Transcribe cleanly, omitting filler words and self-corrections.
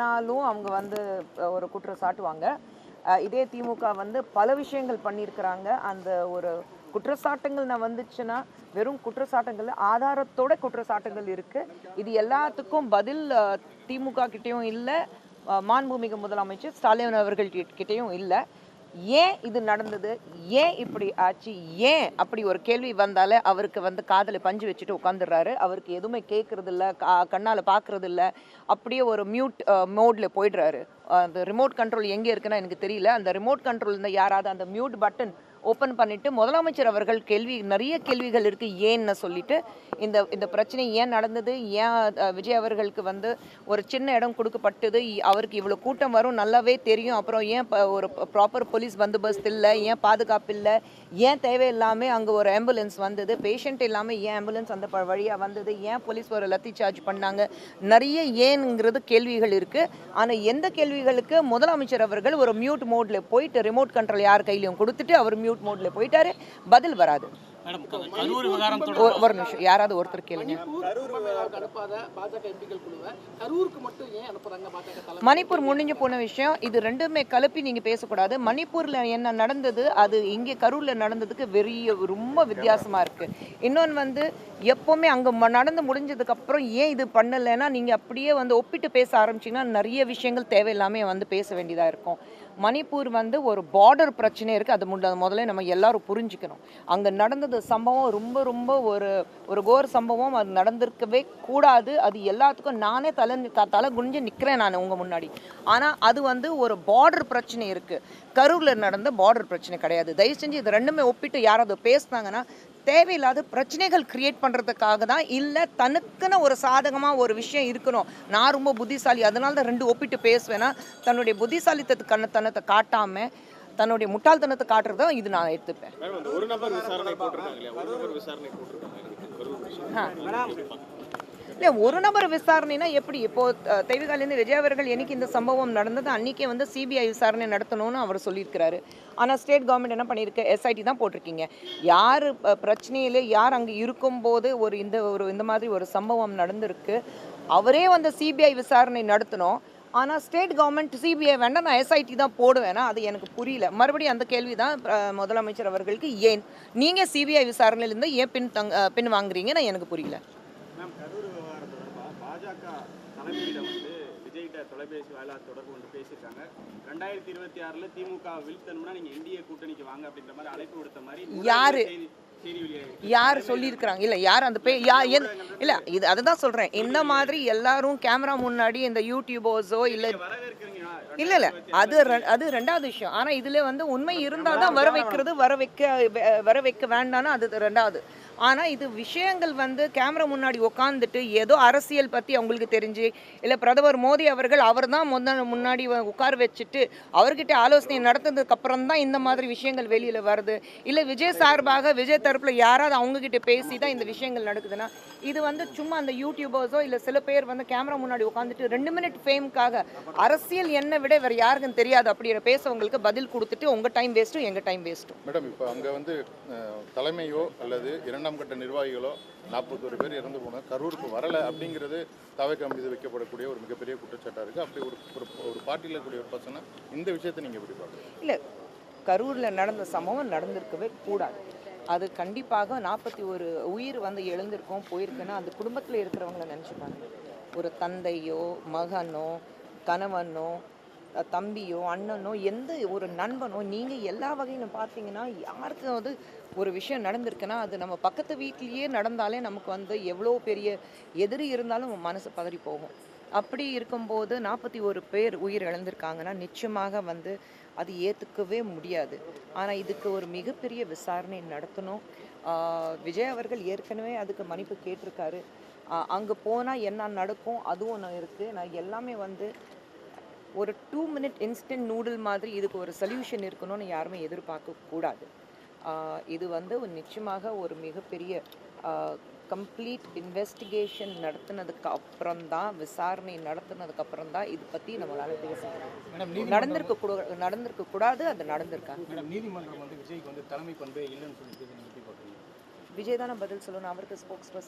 ஆனாலும் அவங்க வந்து ஒரு குற்றம் சாட்டுவாங்க. இதே திமுக வந்து பல விஷயங்கள் பண்ணியிருக்கிறாங்க. அந்த ஒரு குற்றச்சாட்டுங்கள்னு வந்துச்சுன்னா, வெறும் குற்றச்சாட்டுங்கள் ஆதாரத்தோட குற்றச்சாட்டுகள் இருக்கு. இது எல்லாத்துக்கும் பதில் திமுக கிட்டயும் இல்ல, மாண்புமிகு முதலமைச்சர் ஸ்டாலின் அவர்கள் கிட்டயும் இல்ல. ஏன் இது நடந்தது? ஏன் இப்படி ஆச்சு? ஏன் அப்படி ஒரு கேள்வி வந்தாலே அவருக்கு வந்து காதுல பஞ்சு வச்சுட்டு உட்காந்துடுறாரு. அவருக்கு எதுவுமே கேட்கறது இல்ல, கண்ணால பார்க்கறது இல்ல. அப்படியே ஒரு மியூட் மோட்ல போயிடுறாரு. அந்த ரிமோட் கண்ட்ரோல் எங்கே இருக்குன்னு எனக்கு தெரியல. அந்த ரிமோட் கண்ட்ரோல் இருந்தால் யாராவது அந்த மியூட் பட்டன் ஓப்பன் பண்ணிட்டு முதலமைச்சர் அவர்கள் நிறைய கேள்விகள் இருக்கு ஏன்னு சொல்லிட்டு இந்த இந்த பிரச்சனை ஏன் நடந்தது, ஏன் விஜய் அவர்களுக்கு வந்து ஒரு சின்ன இடம் கொடுக்கப்பட்டது, அவருக்கு இவ்வளோ கூட்டம் வரும் நல்லாவே தெரியும், அப்புறம் ஏன் ஒரு ப்ராப்பர் போலீஸ் பந்தோபஸ்து இல்லை, ஏன் பாதுகாப்பு இல்லை, ஏன் தேவையில்லாமல் அங்கே ஒரு ஆம்புலன்ஸ் வந்தது, பேஷண்ட் இல்லாமல் ஏன் ஆம்புலன்ஸ் அந்த வழியாக வந்தது, ஏன் போலீஸ் ஒரு லத்தி சார்ஜ் பண்ணாங்க, நிறைய ஏன்ங்கிறது கேள்விகள் இருக்குது. ஆனால் எந்த கேள்விகளுக்கு முதலமைச்சர் அவர்கள் ஒரு மியூட் மோட்ல போயிட்டு ரிமோட் கண்ட்ரோல் யார் கையிலையும் கொடுத்துட்டு அவர் மியூட் மோட்ல போயிட்டாரு, பதில் வராது. ஒரு நிமிஷம், யாராவது ஒருத்தர் கேளுங்க. மணிப்பூர் முடிஞ்சு போன விஷயம், இது ரெண்டுமே கலப்பி நீங்க பேசக்கூடாது. மணிப்பூர்ல என்ன நடந்தது, அது இங்கே கரூர்ல நடந்ததுக்கு ரொம்ப வித்தியாசமா இருக்கு. இன்னொன்று வந்து எப்பவுமே அங்க நடந்து முடிஞ்சதுக்கு அப்புறம் ஏன் இது பண்ணலைன்னா நீங்க அப்படியே வந்து ஒப்பிட்டு பேச ஆரம்பிச்சீங்கன்னா நிறைய விஷயங்கள் தேவையில்லாம வந்து பேச வேண்டியதா இருக்கும். மணிப்பூர் வந்து ஒரு பார்டர் பிரச்சனை இருக்குது, அது முதல்ல நம்ம எல்லாரும் புரிஞ்சுக்கணும். அங்கே நடந்தது சம்பவம் ரொம்ப ரொம்ப ஒரு கோர் சம்பவம், அது நடந்திருக்கவே கூடாது. அது எல்லாத்துக்கும் நானே தலை குனிஞ்சு நிற்கிறேன் நான் உங்கள் முன்னாடி. ஆனால் அது வந்து ஒரு பார்டர் பிரச்சனை இருக்குது, கரூரில் நடந்த பார்டர் பிரச்சனை கிடையாது. தயவு செஞ்சு இது ரெண்டுமே ஒப்பிட்டு யாராவது பேசினாங்கன்னா தேவையில்லாத பிரச்சனைகள் கிரியேட் பண்ணுறதுக்காக தான், இல்லை தனக்குன்னு ஒரு சாதகமாக ஒரு விஷயம் இருக்கணும், நான் ரொம்ப புத்திசாலி அதனால தான் ரெண்டு ஒப்பிட்டு பேசுவேன்னா தன்னுடைய புத்திசாலித்தனத்தை காட்டாமல் தன்னுடைய முட்டாள்தனத்தை காட்டுறதா இது நான் எடுத்துப்பேன். இல்லை, ஒரு நபர் விசாரணைனா எப்படி? இப்போ தெய்வகாலேருந்து விஜய் அவர்கள் என்னைக்கு இந்த சம்பவம் நடந்தது அன்றைக்கே வந்து சிபிஐ விசாரணை நடத்தணும்னு அவர் சொல்லியிருக்கிறாரு. ஆனால் ஸ்டேட் கவர்மெண்ட் என்ன பண்ணியிருக்கு, எஸ்ஐடி தான் போட்டிருக்கீங்க. யார் பிரச்சனையிலே யார் அங்கே இருக்கும்போது இந்த மாதிரி ஒரு சம்பவம் நடந்திருக்கு, அவரே வந்து சிபிஐ விசாரணை நடத்தணும். ஆனால் ஸ்டேட் கவர்மெண்ட் சிபிஐ வேண்டாம், நான் எஸ்ஐடி தான் போடுவேன்னா அது எனக்கு புரியல. மறுபடியும் அந்த கேள்வி தான் முதலமைச்சர் அவர்களுக்கு, ஏன் நீங்கள் சிபிஐ விசாரணையிலேருந்து ஏன் பின் வாங்குறீங்கன்னு எனக்கு புரியல. பாஜக தலைமையிடம் வந்து விஜய்கிட்ட தொலைபேசி வாயிலாக தொடர்பு கொண்டு பேசியிருக்காங்க. 2026 திமுக வீழ்த்தணும்னா நீங்க என்டிஏ கூட்டணிக்கு வாங்க அப்படின்ற மாதிரி அழைப்பு விடுத்த மாதிரி யார் சொல்லியிருக்கிறாங்க? இல்லை, யார் அந்த இல்லை, இது அதுதான் சொல்கிறேன். இந்த மாதிரி எல்லாரும் கேமரா முன்னாடி இந்த யூடியூபர்ஸோ இல்லை இல்லை இல்லை அது ரெண்டாவது விஷயம். ஆனால் இதில் வந்து உண்மை இருந்தால் தான் வர வைக்க வேண்டாம்னா அது ரெண்டாவது. ஆனால் இது விஷயங்கள் வந்து கேமரா முன்னாடி உட்காந்துட்டு ஏதோ அரசியல் பற்றி அவங்களுக்கு தெரிஞ்சு, இல்லை பிரதமர் மோடி அவர்கள் அவர் தான் முன்னாடி உட்கார வச்சுட்டு அவர்கிட்ட ஆலோசனை நடத்துனதுக்கு அப்புறம் தான் இந்த மாதிரி விஷயங்கள் வெளியில் வருது, இல்லை விஜய் சார்பாக விஜய் தரப்பில் யாராவது அவங்கக்கிட்ட பேசி தான் இந்த விஷயங்கள் நடக்குதுன்னா இது வந்து சும்மா அந்த யூடியூபர்ஸோ இல்லை சில பேர் வந்து கேமரா முன்னாடி உட்காந்துட்டு 2 மினிட் ஃபேமுக்காக அரசியல் என்னை விட வேறு யாருக்குன்னு தெரியாது அப்படிங்கிற பேசவங்களுக்கு பதில் கொடுத்துட்டு உங்கள் டைம் வேஸ்ட்டும் எங்கள் டைம் வேஸ்ட்டும். மேடம், இப்போ அங்கே வந்து தலைமையோ அல்லது இரண்டாம் கட்ட நிர்வாகிகளோ 41 பேர் இறந்து போன கரூருக்கு வரலை அப்படிங்கிறது தவைக்க மீது வைக்கப்படக்கூடிய ஒரு மிகப்பெரிய குற்றச்சாட்டாக இருக்குது. அப்படி ஒரு பார்ட்டியில் இருக்கக்கூடிய ஒரு பர்சனை இந்த விஷயத்தை நீங்கள் எப்படி பார்க்குறீங்க? இல்லை, கரூரில் நடந்த சம்பவம் நடந்திருக்கவே கூடாது. அது கண்டிப்பாக 41 உயிர் வந்து எழுந்திருக்கோம் போயிருக்குன்னா அந்த குடும்பத்தில் இருக்கிறவங்கள நினச்சிப்பாங்க. ஒரு தந்தையோ மகனோ கணவனோ தம்பியோ அண்ணனோ எந்த ஒரு நண்பனோ நீங்கள் எல்லா வகையிலும் பார்த்தீங்கன்னா யாருக்கு வந்து ஒரு விஷயம் நடந்திருக்குன்னா அது நம்ம பக்கத்து வீட்லேயே நடந்தாலே நமக்கு வந்து எவ்வளோ பெரிய எதிரி இருந்தாலும் மனசு பதறி போகும். அப்படி இருக்கும்போது 41 பேர் உயிர் இழந்திருக்காங்கன்னா நிச்சயமாக வந்து அது ஏற்றுக்கவே முடியாது. ஆனால் இதுக்கு ஒரு மிகப்பெரிய விசாரணை நடத்தணும். விஜய் அவர்கள் ஏற்கனவே அதுக்கு மன்னிப்பு கேட்டிருக்காரு. அங்கே போனால் என்ன நடக்கும் அதுவும் ஒன்று இருக்குது. நான் எல்லாமே வந்து ஒரு 2 மினிட் இன்ஸ்டன்ட் நூடுல் மாதிரி இதுக்கு ஒரு சொல்யூஷன் இருக்கணும்னு யாருமே எதிர்பார்க்கக்கூடாது. இது வந்து நிச்சயமாக ஒரு மிகப்பெரிய கம்ப்ளீட் இன்வெஸ்டிகேஷன் நடத்தினதுக்கு அப்புறம் தான், விசாரணை நடத்தினதுக்கு அப்புறம் தான் இது பற்றி நம்மளால் பேச முடியும். நடந்திருக்க கூடாது, அது நடந்திருக்காங்க. நீதிமன்றம் வந்து விஜய்க்கு வந்து தலைமை பண்பே இல்லைன்னு சொல்லிட்டு விஜய் தானே பதில் சொல்லணும், அவருக்கு ஸ்போக்ஸ் பர்சன்.